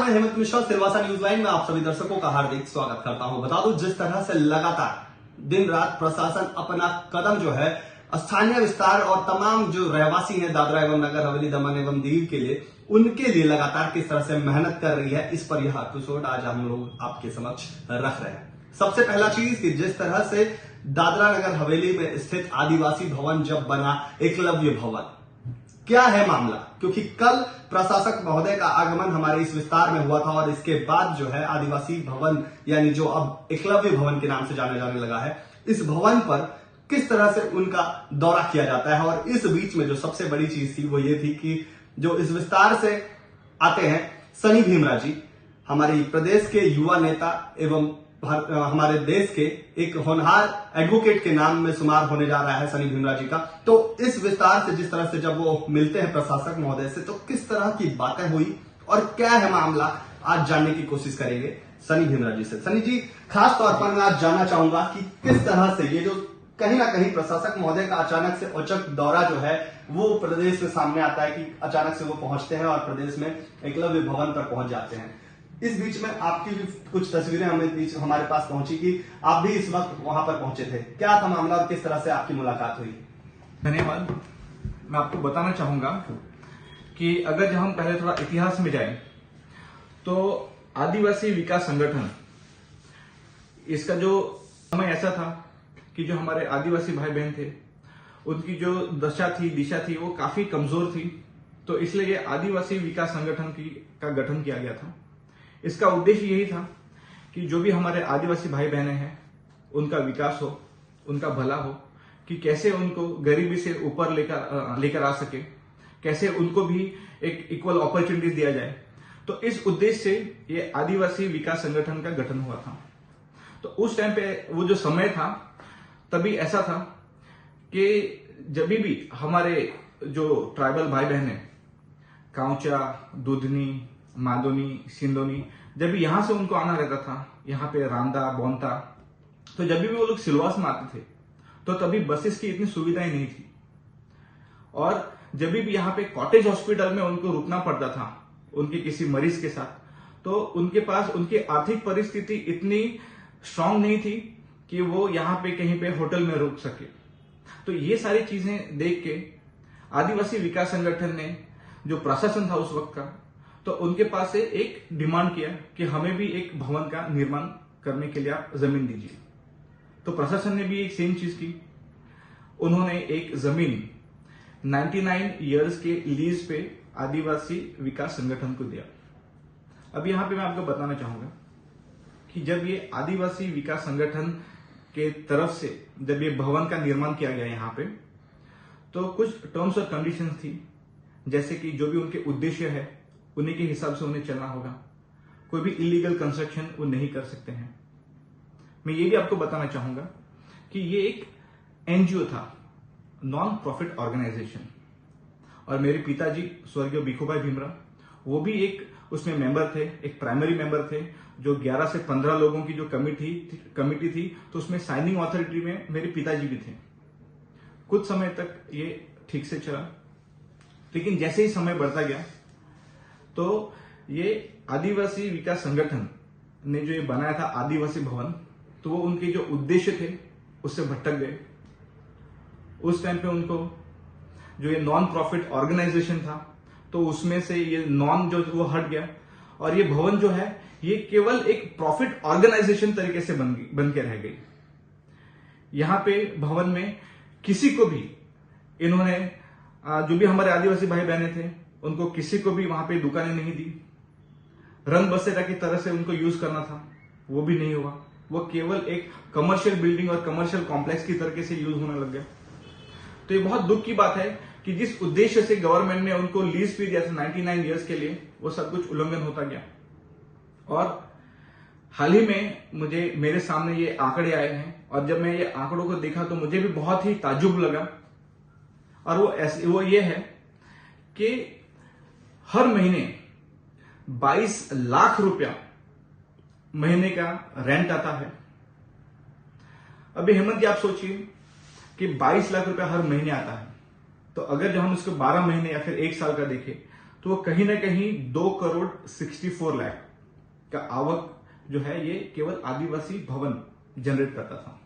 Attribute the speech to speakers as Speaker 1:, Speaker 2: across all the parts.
Speaker 1: मैं Hemant Mishra, Silvassa news line में आप सभी दर्शकों का हार्दिक स्वागत करता हूं। बता दूं, जिस तरह से लगातार दिन रात प्रशासन अपना कदम जो है स्थानीय विस्तार और तमाम जो रहवासी हैं दादरा एवं नगर हवेली, दमन एवं दीव के लिए, उनके लिए लगातार किस तरह से मेहनत कर रही है, इस पर यह एपिसोड आज हम लोग आपके समक्ष रख रहे हैं। सबसे पहला चीज कि जिस तरह से दादरा नगर हवेली में स्थित आदिवासी भवन जब बना एकलव्य भवन, क्या है मामला? क्योंकि कल प्रशासक महोदय का आगमन हमारे इस विस्तार में हुआ था और इसके बाद जो है आदिवासी भवन यानी जो अब एकलव्य भवन के नाम से जाने जाने लगा है, इस भवन पर किस तरह से उनका दौरा किया जाता है। और इस बीच में जो सबसे बड़ी चीज थी वो ये थी कि जो इस विस्तार से आते हैं सनी भीमरा जी, हमारे प्रदेश के युवा नेता एवं हमारे देश के एक होनहार एडवोकेट के नाम में शुमार होने जा रहा है सनी भीमरा जी का। तो इस विस्तार से जिस तरह से जब वो मिलते हैं प्रशासक महोदय से, तो किस तरह की बातें हुई और क्या है मामला, आज जानने की कोशिश करेंगे सनी भीमरा जी से। सनी जी, खास तौर पर मैं आज जानना चाहूंगा कि किस तरह से ये जो कहीं ना कहीं प्रशासक महोदय का अचानक से औचक दौरा जो है वो प्रदेश में सामने आता है कि अचानक से वो पहुंचते हैं और प्रदेश में एकलव्य भवन पर पहुंच जाते हैं। इस बीच में आपकी भी कुछ तस्वीरें हमारे पास पहुंची कि आप भी इस वक्त वहां पर पहुंचे थे। क्या था मामला और किस तरह से आपकी मुलाकात हुई?
Speaker 2: धन्यवाद। मैं आपको बताना चाहूंगा कि अगर जब हम पहले थोड़ा इतिहास में जाएं तो आदिवासी विकास संगठन, इसका जो समय ऐसा था कि जो हमारे आदिवासी भाई बहन थे उनकी जो दशा थी, दिशा थी, वो काफी कमजोर थी। तो इसलिए ये आदिवासी विकास संगठन का गठन किया गया था। इसका उद्देश्य यही था कि जो भी हमारे आदिवासी भाई बहनें हैं उनका विकास हो, उनका भला हो, कि कैसे उनको गरीबी से ऊपर लेकर आ सके, कैसे उनको भी एक इक्वल अपॉर्चुनिटीज दिया जाए। तो इस उद्देश्य से ये आदिवासी विकास संगठन का गठन हुआ था। तो उस टाइम पे वो जो समय था तभी ऐसा था कि जब भी हमारे जो ट्राइबल भाई बहनें काउचा, दुधनी, मादोनी, सिंधोनी, जब भी यहां से उनको आना रहता था, यहाँ पे रांदा, बोंता, तो जब भी वो लोग सिलवास में आते थे तो तभी बसेस की इतनी सुविधाएं नहीं थी। और जब भी यहाँ पे कॉटेज हॉस्पिटल में उनको रुकना पड़ता था उनके किसी मरीज के साथ, तो उनके पास उनकी आर्थिक परिस्थिति इतनी स्ट्रांग नहीं थी कि वो यहाँ पे कहीं पे होटल में रुक सके। तो ये सारी चीजें देख के आदिवासी विकास संगठन ने, जो प्रशासन था उस वक्त का, तो उनके पास से एक डिमांड किया कि हमें भी एक भवन का निर्माण करने के लिए आप जमीन दीजिए। तो प्रशासन ने भी एक सेम चीज की। उन्होंने एक जमीन 99 इयर्स के लीज पे आदिवासी विकास संगठन को दिया। अब यहां पे मैं आपको बताना चाहूंगा कि जब ये आदिवासी विकास संगठन के तरफ से जब ये भवन का निर्माण किया गया यहाँ पे, तो कुछ टर्म्स और कंडीशंस थी, जैसे कि जो भी उनके उद्देश्य है उन्हीं के हिसाब से उन्हें चलना होगा। कोई भी इलीगल कंस्ट्रक्शन वो नहीं कर सकते हैं। मैं ये भी आपको बताना चाहूंगा कि ये एक एनजीओ था, नॉन प्रॉफिट ऑर्गेनाइजेशन, और मेरे पिताजी स्वर्गीय भिखुभाई भीमरा वो भी एक उसमें मेंबर थे, एक प्राइमरी मेंबर थे। जो 11 से 15 लोगों की जो कमिटी थी, तो उसमें साइनिंग अथॉरिटी में मेरे पिताजी भी थे। कुछ समय तक ये ठीक से चला, लेकिन जैसे ही समय बढ़ता गया तो ये आदिवासी विकास संगठन ने जो ये बनाया था आदिवासी भवन, तो वो उनके जो उद्देश्य थे उससे भटक गए। उस टाइम पे उनको जो ये नॉन प्रॉफिट ऑर्गेनाइजेशन था, तो उसमें से ये नॉन जो वो हट गया और ये भवन जो है ये केवल एक प्रॉफिट ऑर्गेनाइजेशन तरीके से बन के रह गई। यहां पे भवन में किसी को भी इन्होंने, जो भी हमारे आदिवासी भाई बहने थे, उनको किसी को भी वहां पे दुकानें नहीं दी। रंग बसेरा की तरह से उनको यूज करना था, वो भी नहीं हुआ। वो केवल एक कमर्शियल बिल्डिंग और कमर्शियल कॉम्प्लेक्स की तरीके से यूज होने लग गया। तो ये बहुत दुख की बात है कि जिस उद्देश्य से गवर्नमेंट ने उनको लीज भी दिया था 99 इयर्स के लिए, वो सब कुछ उल्लंघन होता गया। और हाल ही में मेरे सामने ये आंकड़े आए हैं, और जब मैं ये आंकड़ों को देखा तो मुझे भी बहुत ही ताज्जुब लगा। और वो ये है कि हर महीने 22 लाख रुपया महीने का रेंट आता है। अभी हेमंत जी आप सोचिए कि 22 लाख रुपया हर महीने आता है, तो अगर जो हम इसको 12 महीने या फिर 1 साल का देखें तो वो कहीं ना कहीं 2,64,00,000 का आवक जो है ये केवल आदिवासी भवन जनरेट करता था।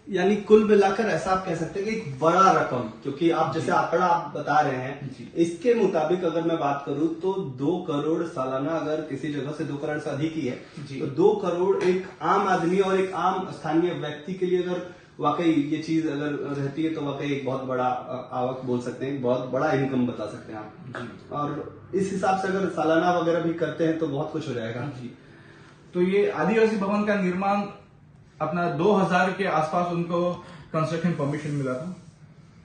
Speaker 1: यानी कुल मिलाकर ऐसा आप कह सकते हैं कि एक बड़ा रकम, क्योंकि आप जैसे आंकड़ा आप बता रहे हैं, इसके मुताबिक अगर मैं बात करूं तो 2 करोड़ सालाना, अगर किसी जगह से 2 करोड़ से अधिक ही है तो 2 करोड़ एक आम आदमी और एक आम स्थानीय व्यक्ति के लिए अगर वाकई ये चीज अगर रहती है तो वाकई एक बहुत बड़ा आवक बोल सकते हैं, बहुत बड़ा इनकम बता सकते हैं आप। और इस हिसाब से अगर सालाना वगैरह भी करते हैं तो बहुत कुछ हो जाएगा।
Speaker 2: तो ये आदिवासी भवन का निर्माण अपना 2000 के आसपास उनको कंस्ट्रक्शन परमिशन मिला था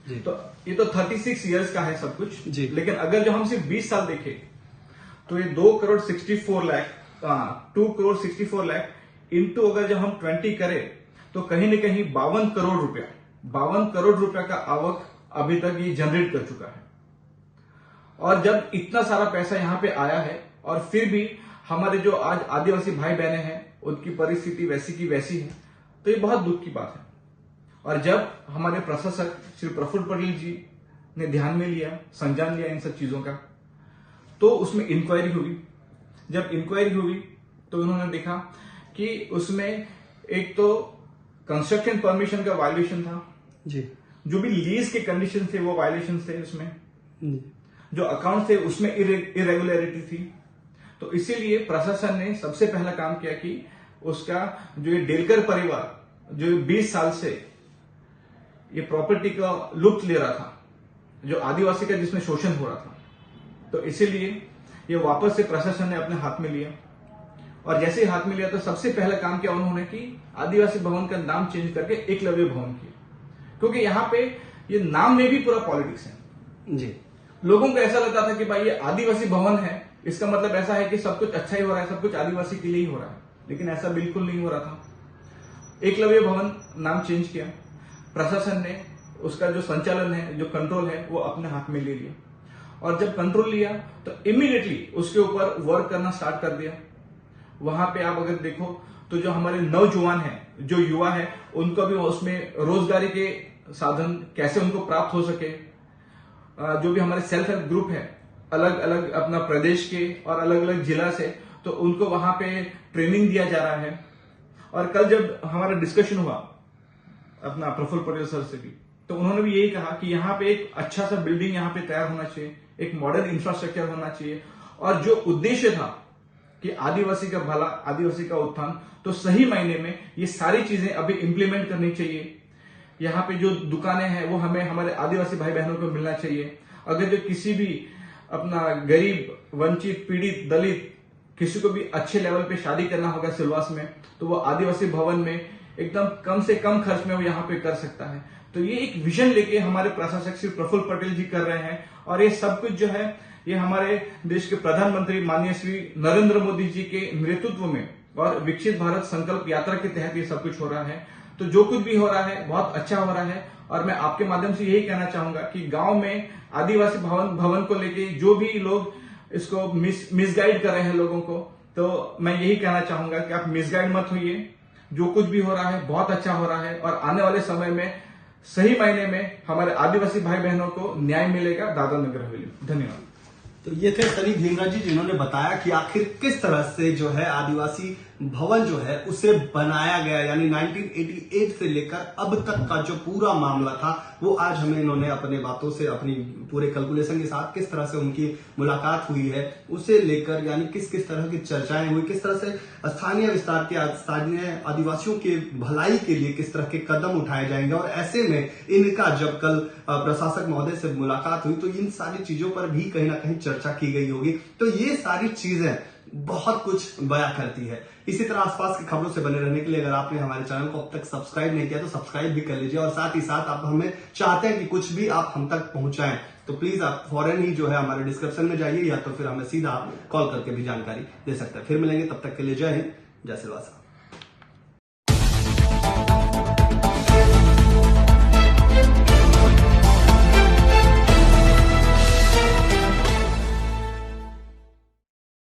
Speaker 1: जी।
Speaker 2: तो ये तो 36 इयर्स का है सब कुछ
Speaker 1: जी।
Speaker 2: लेकिन अगर जो हम सिर्फ 20 साल देखें तो ये 2,64,00,000 इंटू अगर जब हम 20 करें तो कहीं न कहीं 52 करोड़ रुपया का आवक अभी तक ये जनरेट कर चुका है। और जब इतना सारा पैसा यहां पे आया है और फिर भी हमारे जो आज आदिवासी भाई बहने हैं उनकी परिस्थिति वैसी की वैसी है, तो ये बहुत दुख की बात है। और जब हमारे प्रशासक श्री प्रफुल्ल पटेल जी ने ध्यान में लिया, संज्ञान लिया इन सब चीजों का, तो उसमें इंक्वायरी हुई। जब इंक्वायरी हुई तो उन्होंने देखा कि उसमें एक तो कंस्ट्रक्शन परमिशन का वायलेशन था
Speaker 1: जी,
Speaker 2: जो भी लीज के कंडीशन थे वो वायलेशन थे, उसमें जो अकाउंट थे उसमें इरेगुलरिटी थी। तो इसीलिए प्रशासन ने सबसे पहला काम किया कि उसका जो ये डेलकर परिवार जो 20 साल से ये प्रॉपर्टी का लुप्त ले रहा था, जो आदिवासी का जिसमें शोषण हो रहा था, तो इसीलिए ये वापस से प्रशासन ने अपने हाथ में लिया। और जैसे ही हाथ में लिया तो सबसे पहला काम किया उन्होंने कि आदिवासी भवन का नाम चेंज करके एकलव्य भवन किया, क्योंकि यहां पे ये नाम में भी पूरा पॉलिटिक्स है
Speaker 1: जी।
Speaker 2: लोगों को ऐसा लगता था कि भाई ये आदिवासी भवन है, इसका मतलब ऐसा है कि सब कुछ अच्छा ही हो रहा है, सब कुछ आदिवासी के लिए ही हो रहा है, लेकिन ऐसा बिल्कुल नहीं हो रहा था। एकलव्य भवन नाम चेंज किया, प्रशासन ने उसका जो संचालन है, जो कंट्रोल है, वो अपने हाथ में ले लिया। और जब कंट्रोल लिया तो इमीडिएटली उसके ऊपर वर्क करना स्टार्ट कर दिया। वहां पे आप अगर देखो तो जो हमारे नौजवान हैं, जो युवा है, उनको भी उसमें रोजगारी के साधन कैसे उनको प्राप्त हो सके, जो भी हमारे सेल्फ हेल्प ग्रुप है अलग अलग अपना प्रदेश के और अलग अलग जिला से, तो उनको वहां पे ट्रेनिंग दिया जा रहा है। और कल जब हमारा डिस्कशन हुआ अपना प्रफुल्ल पटेल सर से भी, तो उन्होंने भी यही कहा कि यहाँ पे एक अच्छा सा बिल्डिंग यहाँ पे तैयार होना चाहिए, एक मॉडर्न इंफ्रास्ट्रक्चर होना चाहिए। और जो उद्देश्य था कि आदिवासी का भला, आदिवासी का उत्थान, तो सही मायने में ये सारी चीजें अभी इंप्लीमेंट करनी चाहिए। यहाँ पे जो दुकानें हैं वो हमें हमारे आदिवासी भाई बहनों को मिलना चाहिए। अगर जो किसी भी अपना गरीब, वंचित, पीड़ित, दलित किसी को भी अच्छे लेवल पे शादी करना होगा सिलवास में, तो वो आदिवासी भवन में एकदम कम से कम खर्च में वो यहाँ पे कर सकता है। तो ये एक विजन लेके हमारे प्रशासक श्री प्रफुल्ल पटेल जी कर रहे हैं। और ये सब कुछ जो है ये हमारे देश के प्रधानमंत्री माननीय श्री नरेंद्र मोदी जी के नेतृत्व में और विकसित भारत संकल्प यात्रा के तहत ये सब कुछ हो रहा है। तो जो कुछ भी हो रहा है बहुत अच्छा हो रहा है। और मैं आपके माध्यम से यही कहना चाहूंगा कि गांव में आदिवासी भवन को लेके जो भी लोग इसको मिसगाइड कर रहे हैं लोगों को, तो मैं यही कहना चाहूंगा कि आप मिसगाइड मत होइए। जो कुछ भी हो रहा है बहुत अच्छा हो रहा है और आने वाले समय में सही मायने में हमारे आदिवासी भाई बहनों को न्याय मिलेगा दादरा नगर हवेली। धन्यवाद।
Speaker 1: तो ये थे सनी भीमराव जी, जिन्होंने बताया कि आखिर किस तरह से जो है आदिवासी भवन जो है उसे बनाया गया, यानी 1988 से लेकर अब तक का जो पूरा मामला था वो आज हमें इन्होंने अपने बातों से, अपनी पूरे कैलकुलेशन के साथ किस तरह से उनकी मुलाकात हुई है उसे लेकर, यानी किस किस तरह की चर्चाएं हुई, किस तरह से स्थानीय विस्तार के, स्थानीय आदिवासियों के भलाई के लिए किस तरह के कदम उठाए जाएंगे। और ऐसे में इनका जब कल प्रशासक महोदय से मुलाकात हुई तो इन सारी चीजों पर भी कहीं ना कहीं चर्चा की गई होगी। तो ये सारी चीजें बहुत कुछ बयां करती है। इसी तरह आसपास की खबरों से बने रहने के लिए अगर आपने हमारे चैनल को अब तक सब्सक्राइब नहीं किया तो सब्सक्राइब भी कर लीजिए। और साथ ही साथ आप हमें चाहते हैं कि कुछ भी आप हम तक पहुंचाएं तो प्लीज आप फौरन ही जो है हमारे डिस्क्रिप्शन में जाइए या तो फिर हमें सीधा कॉल करके भी जानकारी दे सकते हैं। फिर मिलेंगे, तब तक के लिए जय हिंद, जय सिलवासा।